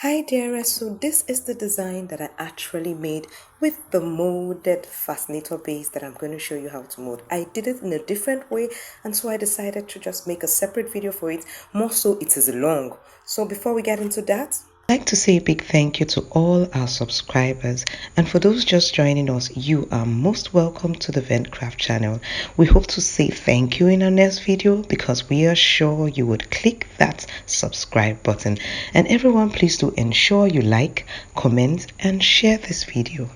Hi dear, so this is the design that I actually made with the molded fascinator base that I'm going to show you how to mold. I did it in a different way, and so I decided to just make a separate video for it. More so, it is long. So before we get into that, I'd like to say a big thank you to all our subscribers, and for those just joining us, you are most welcome to the Dvent Craft channel. We hope to say thank you in our next video because we are sure you would click that subscribe button. And everyone, please do ensure you like, comment, and share this video.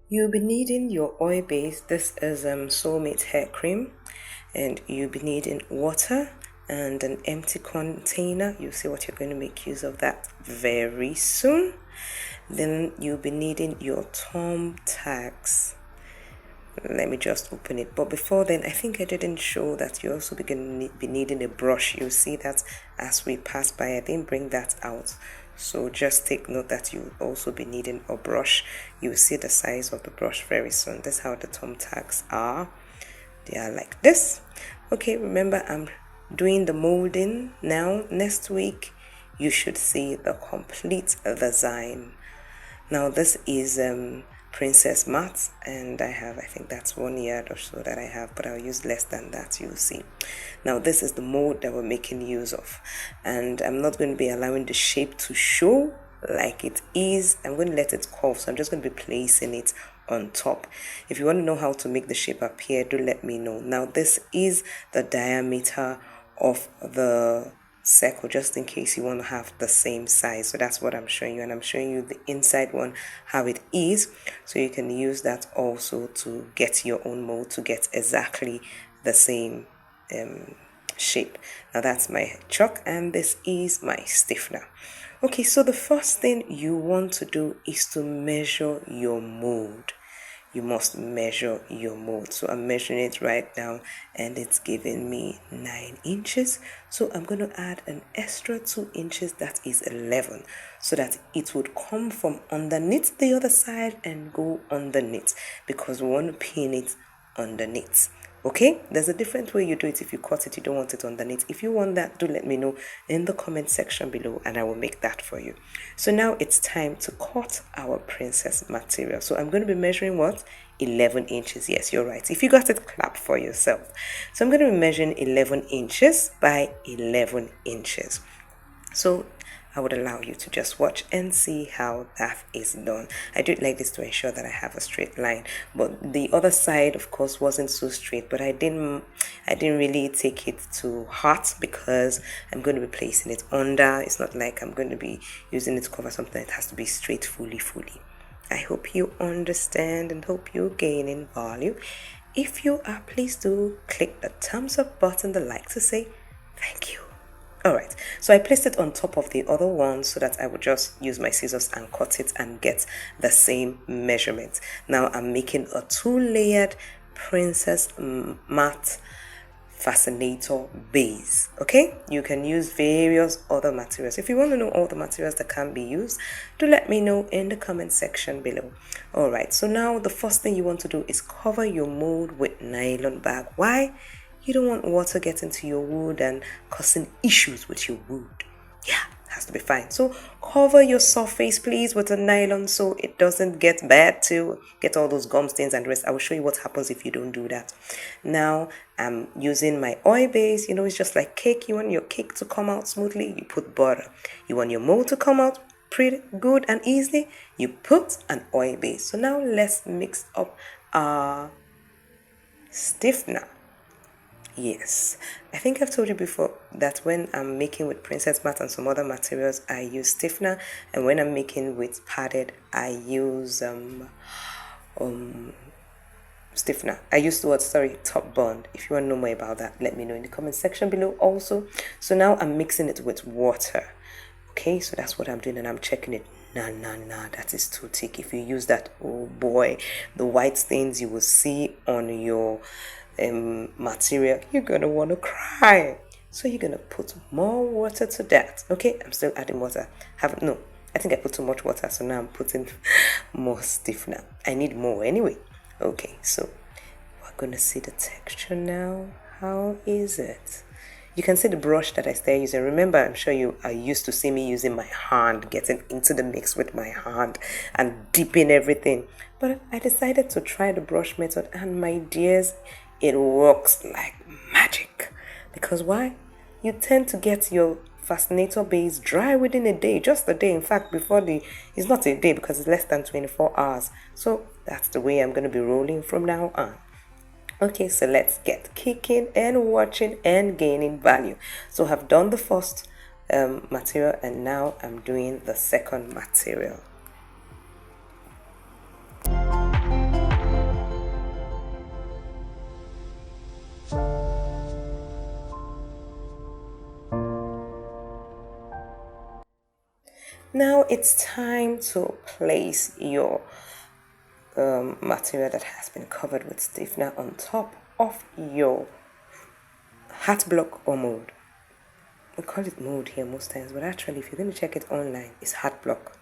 You'll be needing your oil base. This is Soulmate hair cream, and you'll be needing water and an empty container. You'll see what you're going to make use of that very soon. Then you'll be needing your thumb tags. Let me just open it, but before then I think I didn't show that you also be needing a brush. You'll see that as we pass by. I didn't bring that out, so just take note that you'll also be needing a brush. You'll see the size of the brush very soon. That's how the thumb tags are. They are like this. Okay, remember I'm doing the molding now. Next week you should see the complete design. Now this is princess mat, and I think that's 1 yard or so that I have, but I'll use less than that. You'll see. Now this is the mold that we're making use of, and I'm not going to be allowing the shape to show like it is. I'm going to let it curve, so I'm just going to be placing it on top. If you want to know how to make the shape appear, do let me know. Now this is the diameter of the circle, just in case you want to have the same size. So that's what I'm showing you, and I'm showing you the inside one how it is, so you can use that also to get your own mold to get exactly the same shape. Now that's my chalk, and this is my stiffener. Okay, so the first thing you want to do is to measure your mold. You must measure your mold. So I'm measuring it right now, and it's giving me 9 inches. So I'm going to add an extra 2 inches, that is 11, so that it would come from underneath the other side and go underneath, because we want to pin it underneath. Okay, there's a different way you do it. If you cut it, you don't want it underneath. If you want that, do let me know in the comment section below, and I will make that for you. So now it's time to cut our princess material. So I'm going to be measuring what? 11 inches. Yes, you're right. If you got it, clap for yourself. So I'm going to be measuring 11 inches by 11 inches. So I would allow you to just watch and see how that is done. I do it like this to ensure that I have a straight line, but the other side of course wasn't so straight, but I didn't really take it to heart because I'm going to be placing it under. It's not like I'm going to be using it to cover something. It has to be straight fully. I hope you understand and hope you're gaining value. If you are, please do click the thumbs up button, the like to say thank you. Alright, so I placed it on top of the other one so that I would just use my scissors and cut it and get the same measurement. Now I'm making a 2-layered princess matte fascinator base. Okay, you can use various other materials. If you want to know all the materials that can be used, do let me know in the comment section below. Alright, so now the first thing you want to do is cover your mold with nylon bag. Why? You don't want water getting to your wood and causing issues with your wood. Yeah, it has to be fine. So cover your surface, please, with a nylon so it doesn't get bad to get all those gum stains and the rest. I will show you what happens if you don't do that. Now I'm using my oil base. You know, it's just like cake. You want your cake to come out smoothly, you put butter. You want your mold to come out pretty good and easily, you put an oil base. So now let's mix up our stiffener. Yes, I think I've told you before that when I'm making with princess mat and some other materials, I use stiffener, and when I'm making with padded, I use stiffener. I use the word, top bond. If you want to know more about that, let me know in the comment section below also. So now I'm mixing it with water. Okay, so that's what I'm doing, and I'm checking it. Nah, that is too thick. If you use that, oh boy, the white stains you will see on your material, you're gonna want to cry. So you're gonna put more water to that. Okay, I'm still adding water. I think I put too much water, so now I'm putting more stiffener. I need more anyway. Okay, so we're gonna see the texture now. How is it? You can see the brush that I started using. Remember, I'm sure you are used to see me using my hand, getting into the mix with my hand and dipping everything. But I decided to try the brush method, and my dears, it works like magic. Because why? You tend to get your Fascinator base dry within a day, just a day. In fact, it's not a day because it's less than 24 hours. So that's the way I'm going to be rolling from now on. Okay, so let's get kicking and watching and gaining value. So I've done the first material, and now I'm doing the second material. Now it's time to place your material that has been covered with stiffener on top of your hat block or mold. We call it mold here most times, but actually if you're going to check it online, it's hat block.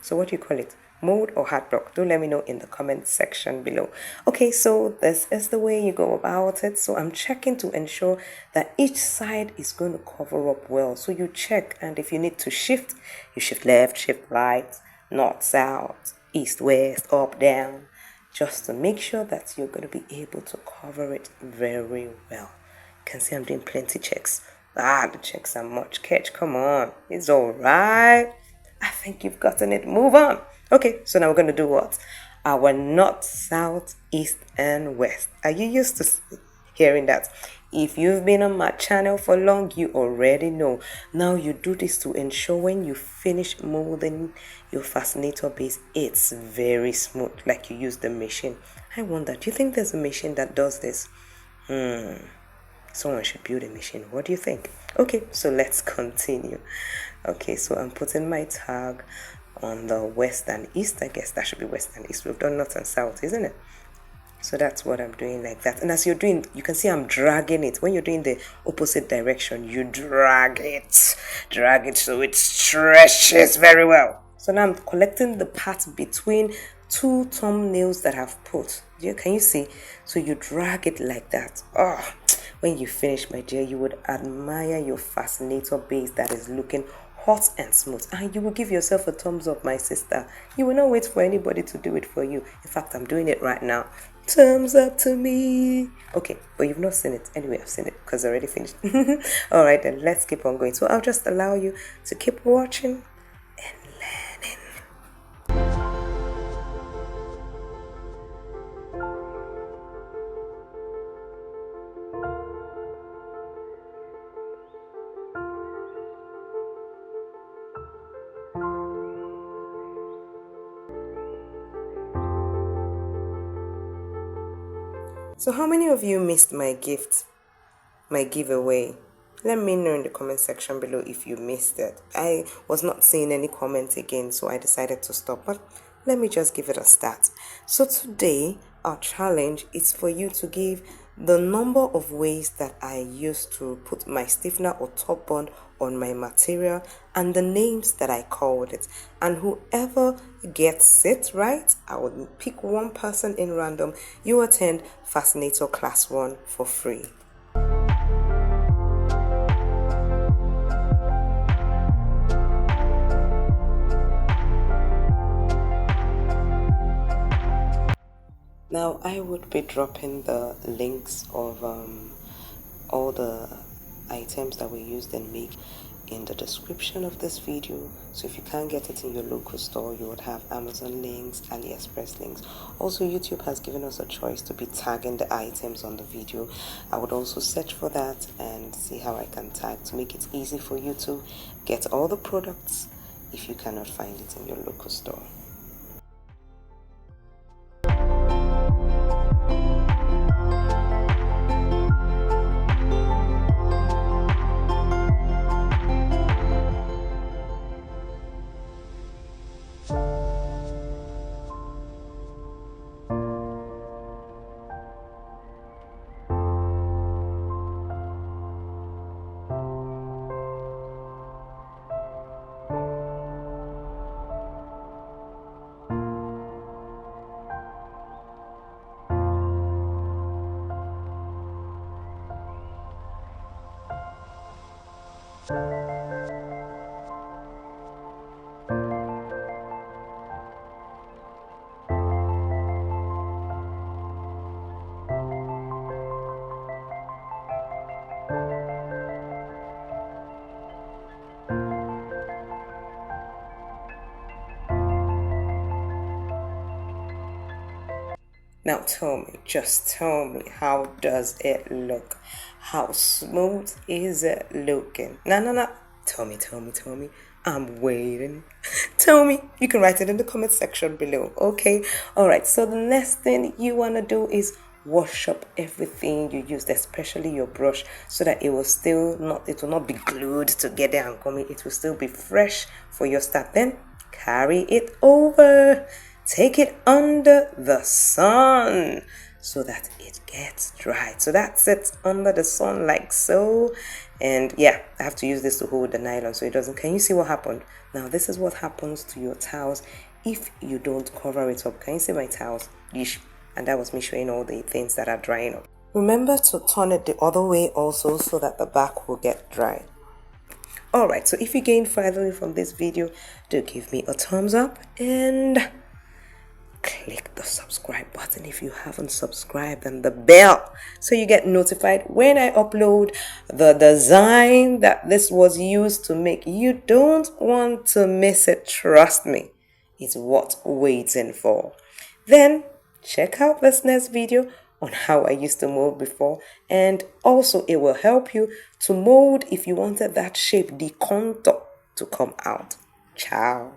So what do you call it? Mold or hat block? Do let me know in the comment section below. Okay, so this is the way you go about it. So I'm checking to ensure that each side is going to cover up well. So you check, and if you need to shift, you shift left, shift right, north, south, east, west, up, down, just to make sure that you're going to be able to cover it very well. You can see I'm doing plenty checks. The checks are much catch. Come on, it's all right. I think you've gotten it. Move on. Okay, so now we're going to do what? Our north, south, east, and west. Are you used to hearing that? If you've been on my channel for long, you already know. Now you do this to ensure when you finish molding your Fascinator base, it's very smooth, like you use the machine. I wonder, do you think there's a machine that does this? Someone should build a machine. What do you think? Okay, so let's continue. Okay, so I'm putting my tag on the west and east. I guess that should be west and east. We've done north and south, isn't it? So that's what I'm doing like that. And as you're doing, you can see I'm dragging it. When you're doing the opposite direction, you drag it so it stretches very well. So now I'm collecting the part between two thumbnails that I've put. Can you see? So you drag it like that. When you finish, my dear, you would admire your Fascinator base that is looking hot and smooth, and you will give yourself a thumbs up, my sister. You will not wait for anybody to do it for you. In fact, I'm doing it right now. Thumbs up to me. Okay, but you've not seen it. Anyway, I've seen it because I already finished. All right, then let's keep on going. So I'll just allow you to keep watching and learning. So how many of you missed my gift, my giveaway? Let me know in the comment section below if you missed it. I was not seeing any comments again, so I decided to stop, but let me just give it a start. So today, our challenge is for you to give the number of ways that I used to put my stiffener or top bond on my material and the names that I called it. And whoever gets it right, I will pick one person in random. You attend Fascinator Class 1 for free. Now I would be dropping the links of all the items that we used and make in the description of this video. So if you can't get it in your local store, you would have Amazon links, AliExpress links. Also, YouTube has given us a choice to be tagging the items on the video. I would also search for that and see how I can tag to make it easy for you to get all the products if you cannot find it in your local store. Now tell me, just tell me, how does it look? How smooth is it looking? No. Tell me. I'm waiting. Tell me. You can write it in the comment section below, okay? Alright, so the next thing you want to do is wash up everything you used, especially your brush, so that it will not be glued together and gummy. It will still be fresh for your start. Then carry it over. Take it under the sun so that it gets dried. So that's it, under the sun like so. And yeah, I have to use this to hold the nylon so it doesn't. Can you see what happened? Now this is what happens to your towels if you don't cover it up. Can you see my towels? Yeesh. And that was me showing all the things that are drying up. Remember to turn it the other way also so that the back will get dry. Alright, so if you gained value from this video, do give me a thumbs up and click the subscribe button if you haven't subscribed, and the bell so you get notified when I upload the design that this was used to make. You don't want to miss it, trust me, it's worth waiting for. Then check out this next video on how I used to mold before, and also it will help you to mold if you wanted that shape, the contour, to come out. Ciao.